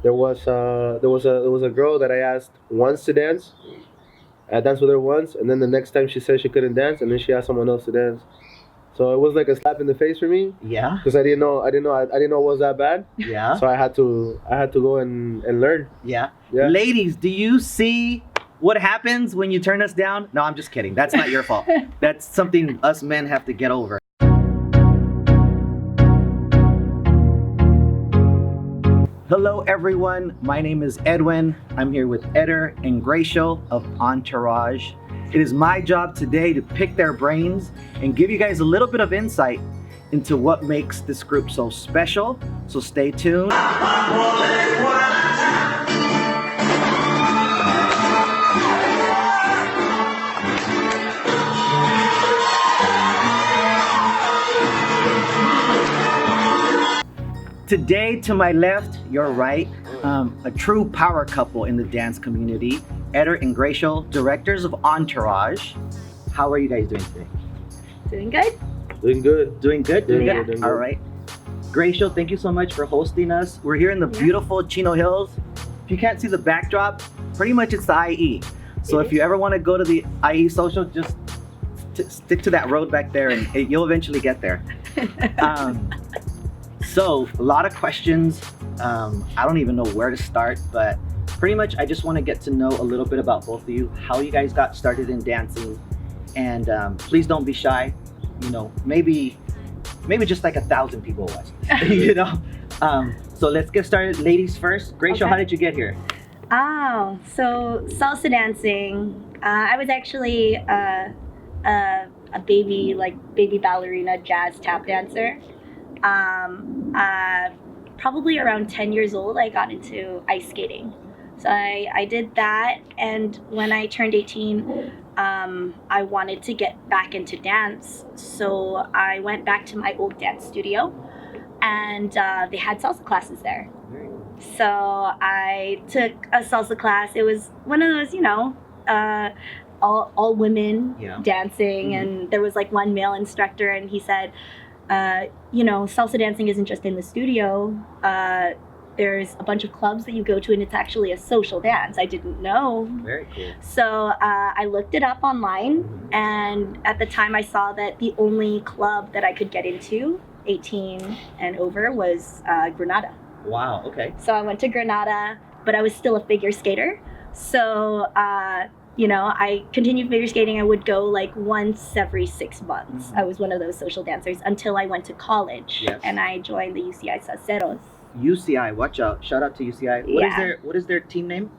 There was a girl that I asked once to dance. I danced with her once, and then the next time she said she couldn't dance, and then she asked someone else to dance. So it was like a slap in the face for me Yeah. because I didn't know it was that bad. Yeah. So I had to go and learn. Yeah. Yeah. Ladies, do you see what happens when you turn us down? No, I'm just kidding. That's not your fault. That's something us men have to get over. Hello everyone, my name is Edwin. I'm here with Eder and Gracielle of On2ourage. It is my job today to pick their brains and give you guys a little bit of insight into what makes this group so special. So stay tuned. Today, to my left, your right, a true power couple in the dance community, Eder and Gracielle, directors of On2ourage. How are you guys doing today? Doing good? Doing good. Doing good? Doing Yeah. good. Doing All good. right. Gracielle, thank you so much for hosting us. We're here in the beautiful Chino Hills. If you can't see the backdrop, pretty much it's the IE. So if you ever want to go to the IESocial, just stick to that road back there and you'll eventually get there. So a lot of questions. I don't even know where to start, but pretty much I just want to get to know a little bit about both of you, how you guys got started in dancing, and please don't be shy. You know, maybe just like 1,000 people watch. You know. So let's get started. Ladies first. Gracielle, Okay. how did you get here? Oh, so salsa dancing. I was actually a baby ballerina jazz tap dancer. Probably around 10 years old, I got into ice skating. So I did that, and when I turned 18, I wanted to get back into dance. So I went back to my old dance studio, and they had salsa classes there. So I took a salsa class. It was one of those, all women dancing, and there was like one male instructor, and he said, salsa dancing isn't just in the studio. There's a bunch of clubs that you go to, and it's actually a social dance. I didn't know. Very cool. So I looked it up online, and at the time I saw that the only club that I could get into, 18 and over, was Granada. Wow. Okay. So I went to Granada, but I was still a figure skater. So, I continued figure skating. I would go like once every 6 months. I was one of those social dancers until I went to college. Yes. And I joined the IESocial. UCI, watch out. Shout out to UCI. What is their team name?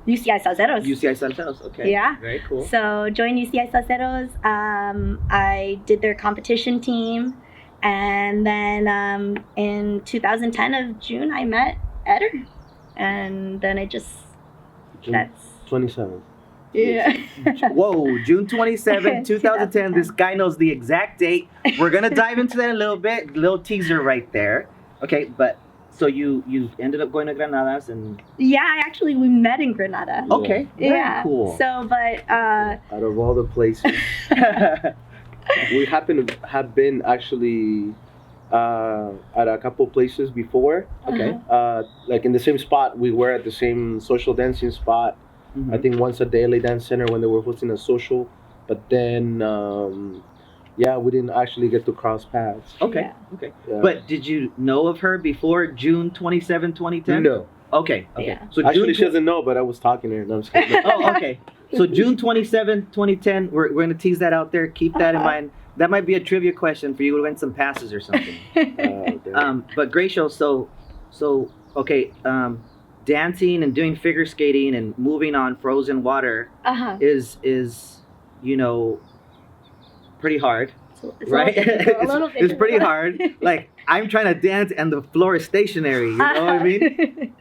IESocial. UCI. Okay. Yeah. Very cool. So joined IESocial. I did their competition team. And then in 2010 of June, I met Eder. And then that's 27. Yeah. Whoa, June 27, 2010. This guy knows the exact date. We're going to dive into that a little bit. Little teaser right there. Okay, but so you ended up going to Granadas and... Yeah, we met in Granada. Okay, very Yeah. cool. So, but... Out of all the places, we happen to have been actually at a couple places before. Okay. Like in the same spot, we were at the same social dancing spot. Mhm. I think once a Daily Dance Center when they were hosting a social, but then we didn't actually get to cross paths. Okay, Yeah. okay. Yeah. But did you know of her before June 27, 2010? No, Okay, okay. Yeah. So actually June she doesn't know, but I was talking to her. No, I'm just kidding. Oh, okay. So June 27, 2010, we're going to tease that out there. Keep that in mind. That might be a trivia question for you to win some passes or something. Okay. But Gracielle, okay, dancing and doing figure skating and moving on frozen water is pretty hard, right? It's pretty hard. Like I'm trying to dance and the floor is stationary. You know what I mean?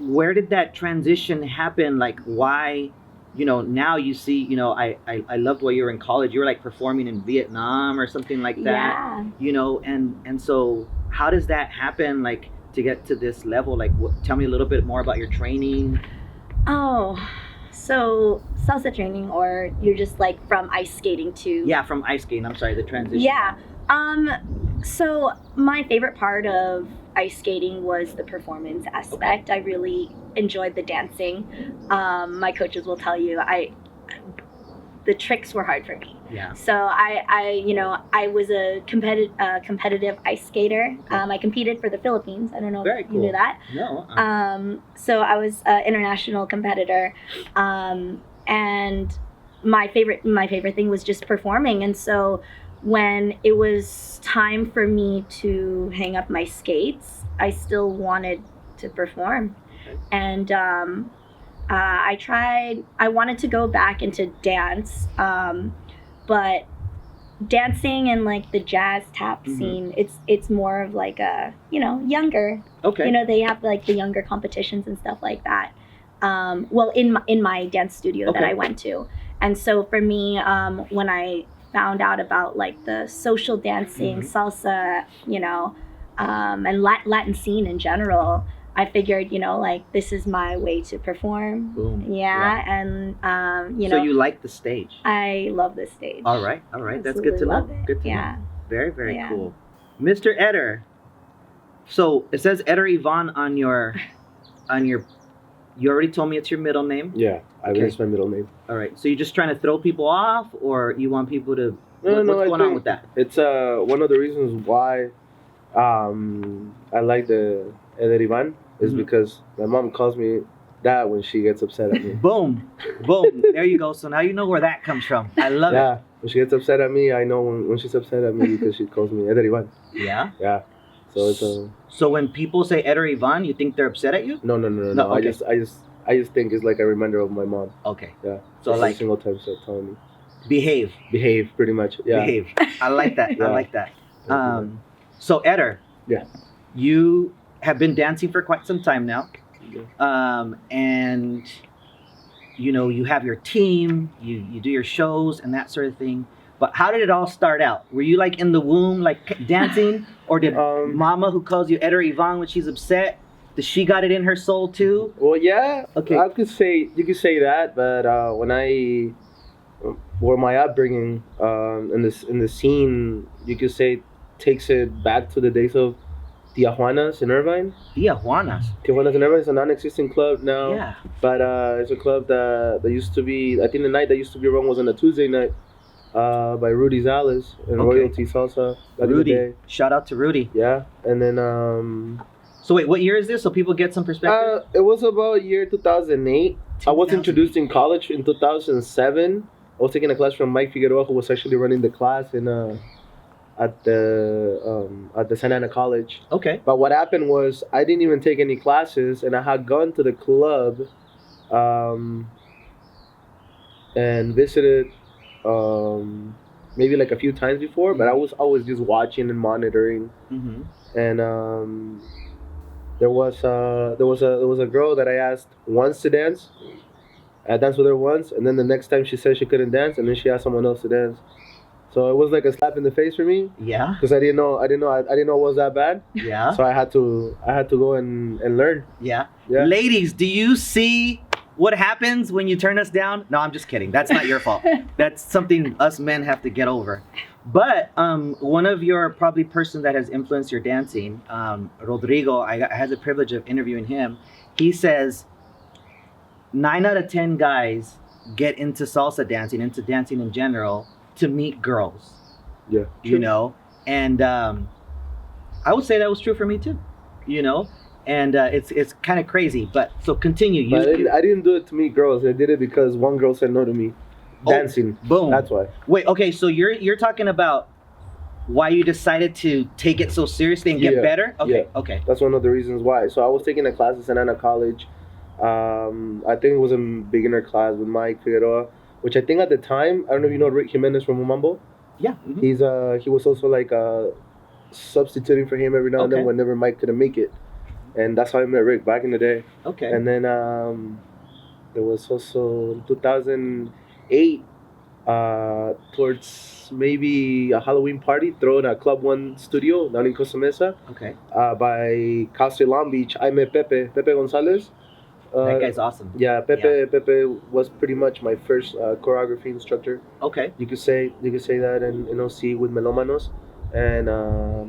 Where did that transition happen? Like why? Now you see, I loved while you were in college. You were like performing in Vietnam or something like that. Yeah. And so how does that happen? Like to get to this level, like tell me a little bit more about your training. Oh, so salsa training, or you're just like from ice skating to... Yeah, from ice skating. I'm sorry, the transition. Yeah. So my favorite part of ice skating was the performance aspect. I really enjoyed the dancing. My coaches will tell you the tricks were hard for me. Yeah. So I was a competitive ice skater. I competed for the Philippines. I don't know Very if cool. you knew that. No. So I was an international competitor, and my favorite thing was just performing. And so when it was time for me to hang up my skates, I still wanted to perform. Okay. And I wanted to go back into dance, but dancing and like the jazz tap scene, it's more of like a, younger. Okay. They have like the younger competitions and stuff like that. Well, in my dance studio that I went to. And so for me, when I found out about like the social dancing, salsa, and Latin scene in general, I figured, like, this is my way to perform. Boom. Yeah. And, So you like the stage? I love this stage. All right. That's good to know. Good to know. Very, very cool. Mr. Eder. So it says Eder Yvonne on your, you already told me it's your middle name? Yeah, it's my middle name. All right. So you're just trying to throw people off, or you want people to, what's going on with that? It's one of the reasons why I like the Eder Yvonne is because my mom calls me that when she gets upset at me. Boom. There you go. So now you know where that comes from. I love it. Yeah, when she gets upset at me, I know when she's upset at me because she calls me Eder Yvonne. Yeah? Yeah. So it's So when people say Eder Yvonne, you think they're upset at you? No. Okay. I just think it's like a reminder of my mom. Okay. Yeah. So every like single time she's telling me. Behave, pretty much. Yeah. Behave. I like that. Yeah. I like that. So Eder. Yeah. You have been dancing for quite some time now. Yeah. And you have your team, you do your shows and that sort of thing. But how did it all start out? Were you like in the womb, like dancing? Or did mama who calls you Eder Yvonne when she's upset, does she got it in her soul too? Well, yeah. Okay. You could say that, but where my upbringing in the scene, you could say takes it back to the days of Tijuana's in Irvine. Tijuana's in Irvine is a non-existent club now. Yeah. But it's a club that used to be, I think the night that used to be run was on a Tuesday night by Rudy Zales and Royalty Salsa back in the day. Shout out to Rudy. Yeah. And then so wait, what year is this so people get some perspective? It was about year 2008. I was introduced in college in 2007. I was taking a class from Mike Figueroa, who was actually running the class at the Santa Ana College. Okay. But what happened was I didn't even take any classes, and I had gone to the club and visited maybe like a few times before, but I was always just watching and monitoring. And there was a girl that I asked once to dance. I danced with her once, and then the next time she said she couldn't dance, and then she asked someone else to dance. So it was like a slap in the face for me. Yeah. Because I didn't know it was that bad. Yeah. So I had to go and learn. Yeah. Ladies, do you see what happens when you turn us down? No, I'm just kidding. That's not your fault. That's something us men have to get over. But one of your probably person that has influenced your dancing, Rodrigo, I had the privilege of interviewing him. He says 9 out of 10 guys get into salsa dancing, into dancing in general, to meet girls. Yeah. True. And I would say that was true for me too. And it's kind of crazy. But so continue. But I didn't do it to meet girls. I did it because one girl said no to me. Dancing. Boom. That's why. Wait. Okay. So you're talking about why you decided to take it so seriously and get better. Okay. Yeah. Okay. That's one of the reasons why. So I was taking a class at Santa Ana College. I think it was a beginner class with Mike Figueroa, which I think at the time, I don't know if you know Rick Jimenez from Umambo. Yeah. He was also like substituting for him every now and then whenever Mike couldn't make it, and that's how I met Rick back in the day. Okay. And then there was also 2008 towards maybe a Halloween party thrown at Club One Studio down in Costa Mesa. Okay. By Castro Long Beach. I met Pepe Gonzalez. That guy's awesome. Yeah, Pepe was pretty much my first choreography instructor. Okay. You could say that in OC with Melómanos, and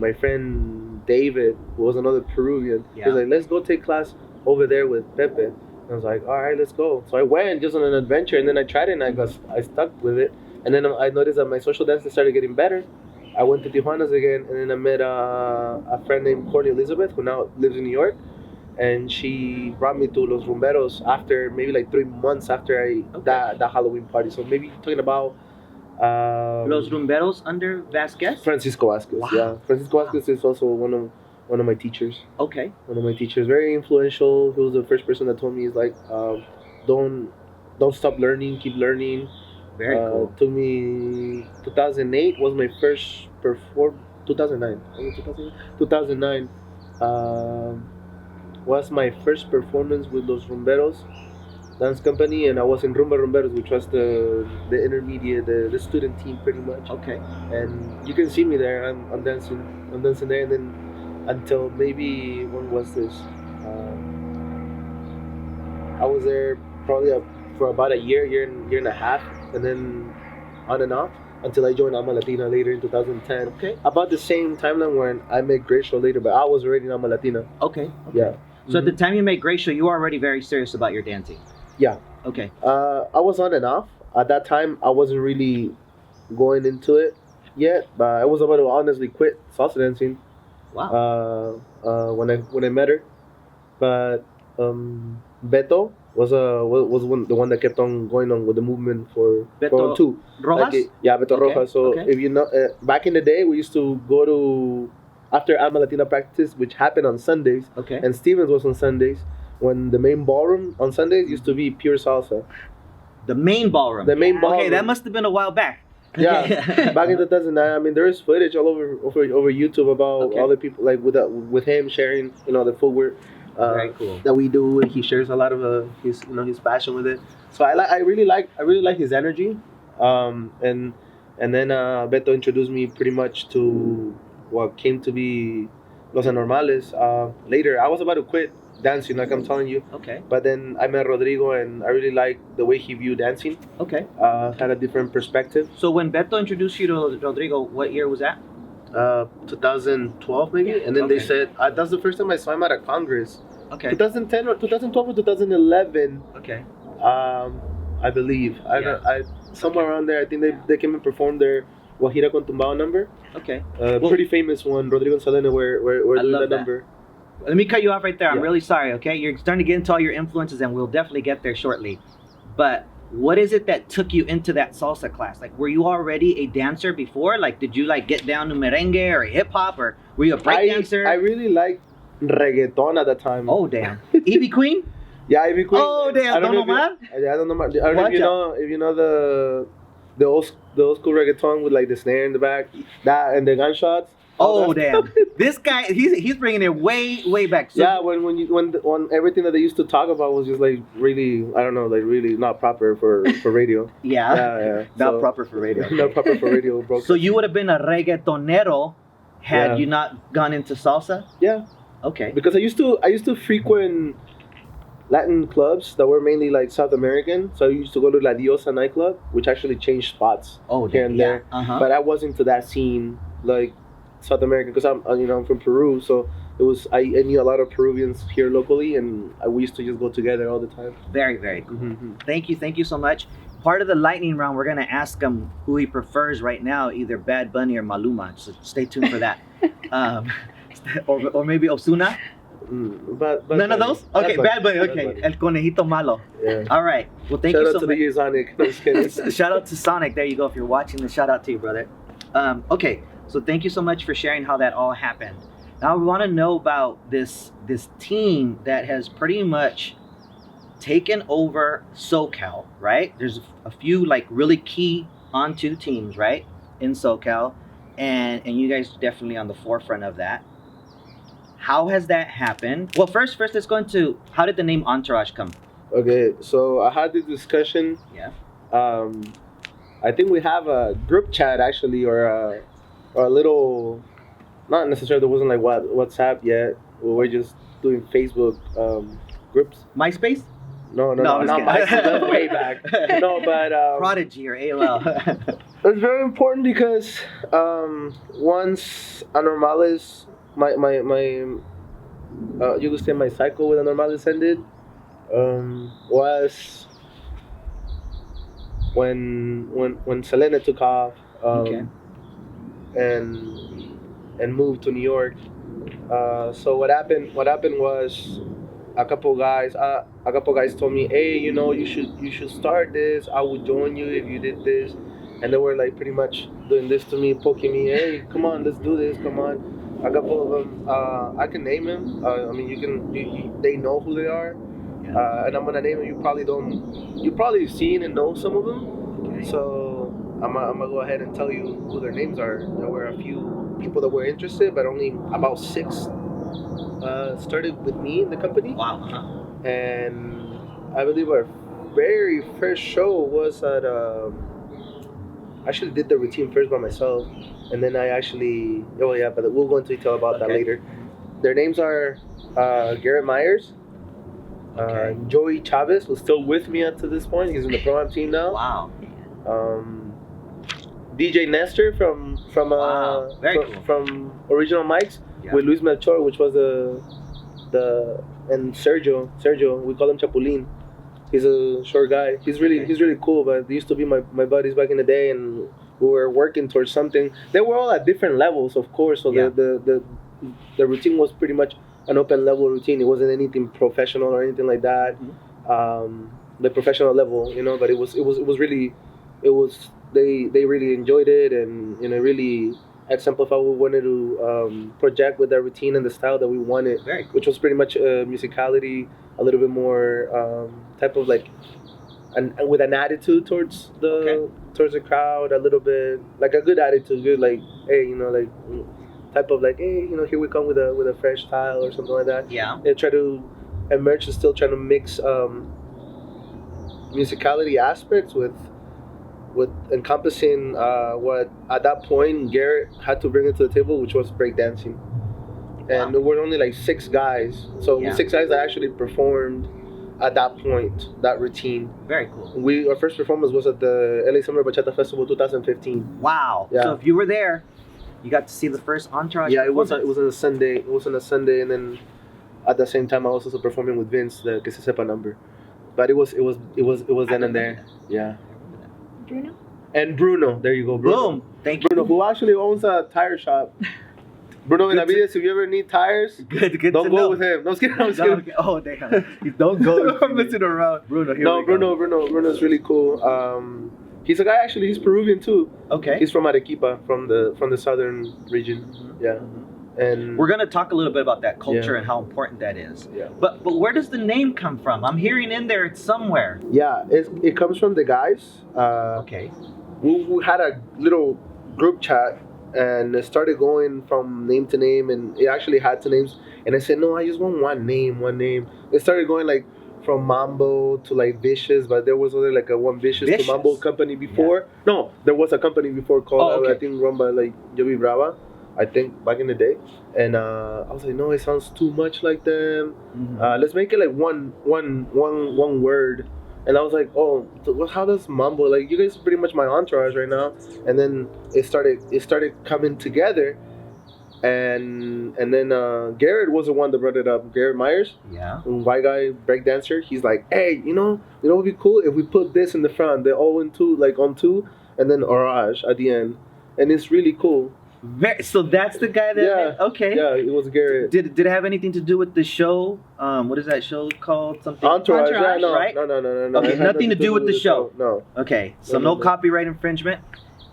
my friend David, who was another Peruvian. He was like, let's go take class over there with Pepe. And I was like, all right, let's go. So I went just on an adventure, and then I tried it, and I stuck with it. And then I noticed that my social dancing started getting better. I went to Tijuana's again, and then I met a friend named Courtney Elizabeth, who now lives in New York. And she brought me to Los Rumberos after maybe like 3 months after that Halloween party. So maybe talking about Los Rumberos under Vasquez? Francisco Vasquez. Wow. Yeah, Francisco Vasquez is also one of my teachers. Okay. One of my teachers, very influential. He was the first person that told me, he's like, don't stop learning, keep learning. Very cool. Took me 2008 was my first 2009. 2009. Was my first performance with Los Rumberos dance company, and I was in Rumba Rumberos, which was the intermediate, the student team pretty much. Okay. And you can see me there. I'm dancing there, and then until maybe when was this? I was there probably for about a year and a half, and then on and off until I joined Alma Latina later in 2010. Okay. About the same timeline when I met Gracielle later, but I was already in Alma Latina. Okay. Yeah. So at the time you met Gracielle, you were already very serious about your dancing. Yeah. Okay. I was on and off. At that time, I wasn't really going into it yet, but I was about to honestly quit salsa dancing. Wow. When I met her, but Beto was the one that kept on going on with the movement for Beto On2. Rojas? Beto Okay, Rojas. So okay. if you know, back in the day, we used to go to after Alma Latina practice, which happened on Sundays. Okay. And Stevens was on Sundays. When the main ballroom on Sundays used to be pure salsa. The main ballroom. The main ballroom. Okay, that must have been a while back. Yeah, back in 2009. I mean, there is footage all over YouTube about all the people, like with him sharing, the footwork. Very cool. That we do, and he shares a lot of his passion with it. So I really like his energy, and then Beto introduced me pretty much to what came to be Los Anormales. Later, I was about to quit dancing, like I'm telling you. Okay. But then I met Rodrigo, and I really liked the way he viewed dancing. Okay. Had a different perspective. So when Beto introduced you to Rodrigo, what year was that? 2012 maybe, and then they said that's the first time I saw him at a congress. Okay. 2010 or 2012 or 2011. Okay. I believe. I somewhere around there. I think they came and performed their Guajira con Tumbao number. Okay. Pretty famous one. Rodrigo and Selena were doing that number. Let me cut you off right there. I'm Yeah. really sorry, okay? You're starting to get into all your influences, and we'll definitely get there shortly. But what is it that took you into that salsa class? Like, were you already a dancer before? Like, did you, get down to merengue or hip-hop, or were you a break dancer? I really liked reggaeton at the time. Oh, damn. Evie Queen? Yeah, Ivy Queen. Oh, damn. Don Omar? I don't know. I don't know if you know the old school reggaeton with, the snare in the back, that and the gunshots. Oh, damn. This guy, he's bringing it way, way back. So, yeah, when everything that they used to talk about was just really, I don't know, really not proper for radio. Yeah. Not proper for radio. Not proper for radio, bro. So you would have been a reggaetonero had you not gone into salsa? Yeah. Okay. Because I used to frequent Latin clubs that were mainly South American. So I used to go to La Diosa nightclub, which actually changed spots here and there. Uh-huh. But I wasn't to that scene South American, because I'm from Peru, so it was I knew a lot of Peruvians here locally, and we used to just go together all the time. Very, very cool. Mm-hmm. Thank you so much. Part of the lightning round, we're gonna ask him who he prefers right now, either Bad Bunny or Maluma. So stay tuned for that. Or maybe Ozuna. But None of those? Okay, Bad Bunny. Okay, El Conejito Malo. Yeah. All right. Well, thank Shout you out so to much. the Sonic. No, just kidding. Shout out to Sonic. There you go. If you're watching this, shout out to you, brother. Okay, so thank you so much for sharing how that all happened. Now we want to know about this team that has pretty much taken over SoCal, right? There's a few really key On2 teams, right, in SoCal, and you guys are definitely on the forefront of that. How has that happened? Well, first let's go into how did the name Entourage come? Okay, so I had this discussion. Yeah. I think we have a group chat actually, or a little, not necessarily, there wasn't WhatsApp yet. We were just doing Facebook groups. MySpace? No, not MySpace. That's way back. No, but Prodigy or AOL. it's very important because once Anormales you could say my cycle with a normales ended was when Selena took off Okay. and moved to New York. So what happened? What happened was a couple guys told me, hey, you should start this. I would join you if you did this, and they were like pretty much doing this to me, poking me. Hey, come on, let's do this. Come on. A couple of them, I can name them. I mean, they know who they are, and I'm gonna name them. You probably seen and know some of them. Okay. So I'm gonna go ahead and tell you who their names are. There were a few people that were interested, but only about 6 started with me in the company. Wow. Uh-huh. And I believe our very first show was at I actually did the routine first by myself, and then I actually but we'll go into detail about that later. Their names are Garrett Myers, Joey Chavez, who's still with me up to this point. He's in the pro am team now. Wow. DJ Nestor from Very cool. from Original Mics, Yeah. with Luis Melchor, which was and Sergio, we call him Chapulin. He's a short guy. He's really cool, but they used to be my buddies back in the day, and we were working towards something. They were all at different levels, of course, so the routine was pretty much an open level routine. It wasn't anything professional or anything like that. Mm-hmm. The professional level, but it was really, they really enjoyed it, and really exemplified what we wanted to project with that routine and the style that we wanted. Very cool. Which was pretty much musicality, a little bit more type of like with an attitude towards the crowd, a little bit like a good attitude, good like, hey, like type of like, hey, here we come with a fresh style or something like that. Yeah. They try to emerge and still trying to mix musicality aspects with encompassing what at that point Garrett had to bring it to the table, which was breakdancing. And there were only like 6 guys, so 6 guys that actually performed at that point, that routine. Very cool. Our first performance was at the LA Summer Bachata Festival 2015. Wow. Yeah. So if you were there, you got to see the first Entourage. Yeah, it was on a Sunday. It was on a Sunday, and then at the same time I was also performing with Vince, the Que Se Sepa number. But it was then and there. Yeah. Bruno? And Bruno, there you go, Bruno. Boom. Thank you. Bruno, who actually owns a tire shop. Bruno Benavides, if you ever need tires, Good don't to go know. with him. No, I'm just kidding. Oh, damn. You don't go. I'm messing around. Bruno, here No, we go. Bruno's really cool. He's a guy, actually, he's Peruvian too. Okay. He's from Arequipa, from the southern region. Mm-hmm. Yeah. Mm-hmm. And we're gonna talk a little bit about that culture and how important that is. Yeah. But where does the name come from? I'm hearing in there it's somewhere. Yeah, it comes from the guys. Okay. We had a little group chat, and it started going from name to name, and it actually had 2 names. And I said, no, I just want one name. It started going like from Mambo to like Vicious, but there was only like a one Vicious to Mambo company before. Yeah. No, there was a company before called I think run by like Joey Brava, I think back in the day. And I was like, no, it sounds too much like them. Mm-hmm. Let's make it like one word. And I was like, oh, how does Mambo, like, you guys are pretty much my entourage right now. And then it started coming together. And then Garrett was the one that brought it up. Garrett Myers, white guy, breakdancer. He's like, hey, what would be cool if we put this in the front, the On2, like On2, and then Orage at the end. And it's really cool. So that's the guy that okay. Yeah, it was Garrett. Did it have anything to do with the show? What is that show called? Something Entourage. Yeah, no, right? No. Okay, nothing to do with the show. No. Okay, so no copyright infringement.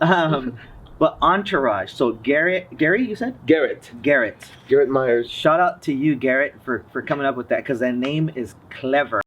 But Entourage. So Gary, you said? Garrett Garrett Myers. Shout out to you, Garrett, for coming up with that, because that name is clever.